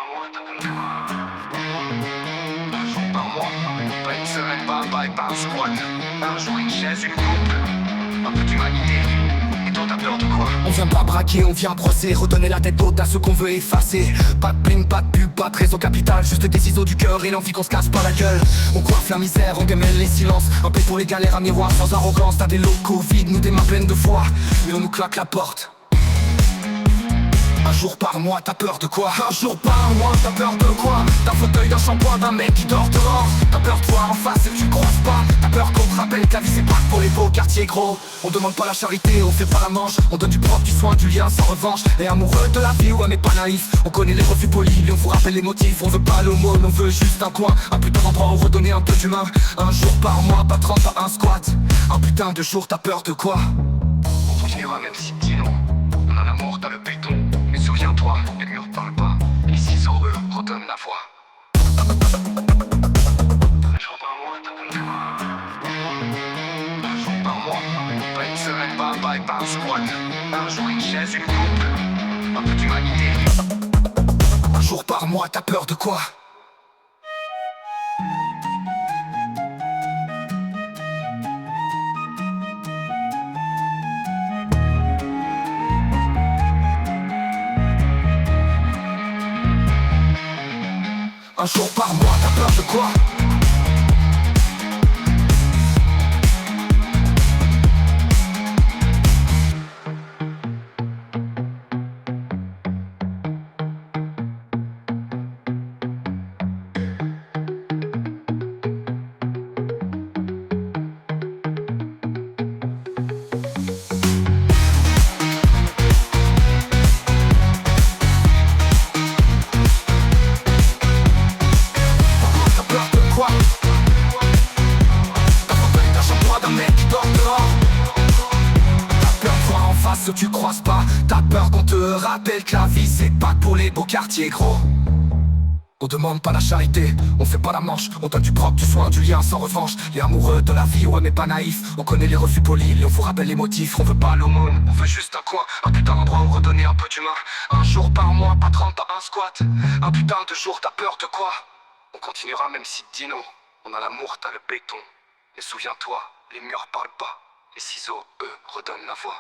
par mois, t'as pas le droit. Un jour par mois, pas une semaine, pas un bail, pas un squat. Un jour une chaise, une coupe, un peu d'humanité. Et toi t'as peur de quoi? On vient pas braquer, on vient brosser, redonner la tête haute à ceux qu'on veut effacer. Pas de bling, pas de pub, pas de réseau capital, juste des ciseaux du cœur et l'envie qu'on se casse pas la gueule. On coiffe la misère, on gamelle les silences, un peu pour les galères, un miroir sans arrogance. T'as des locaux vides, nous des mains pleines de foi, mais on nous claque la porte. Un jour par mois, t'as peur de quoi? Un jour par mois, t'as peur de quoi? D'un fauteuil, d'un shampoing, d'un mec qui dort dehors. T'as peur de voir en face et tu croises pas. T'as peur qu'on te rappelle que la vie c'est pas pour les beaux quartiers gros. On demande pas la charité, on fait pas la manche. On donne du propre, du soin, du lien sans revanche. Et amoureux de la vie, ouais mais pas naïf. On connaît les refus polis, on vous rappelle les motifs. On veut pas l'aumône, on veut juste un coin. Un putain d'endroit où redonner un peu d'humain. Un jour par mois, pas 30, pas un squat. Un putain de jour, t'as peur de quoi? On continuera même si dit non. On a l'amour, t'as le béton. Mais souviens-toi, les murs parlent pas. Les ciseaux, eux, redonnent la voix. Un jour par mois, t'as pas le droit. Un jour par mois, pas une semaine, pas un bail, pas un squat. Un jour une chaise, une coupe, un peu d'humanité. Un jour par mois, t'as peur de quoi? Un jour par mois, t'as peur de quoi? Ceux que tu croises pas, t'as peur qu'on te rappelle que la vie c'est pas pour les beaux quartiers gros. On demande pas la charité, on fait pas la manche. On donne du propre, du soin, du lien sans revanche. Les amoureux de la vie, ouais mais pas naïfs. On connaît les refus polis, et on vous rappelle les motifs. On veut pas l'aumône, on veut juste un coin. Un putain d'endroit où redonner un peu d'humain. Un jour par mois, pas 30, pas un squat. Un putain de jour, t'as peur de quoi? On continuera même si dit non. On a l'amour, t'as le béton. Et souviens-toi, les murs parlent pas. Les ciseaux, eux, redonnent la voix.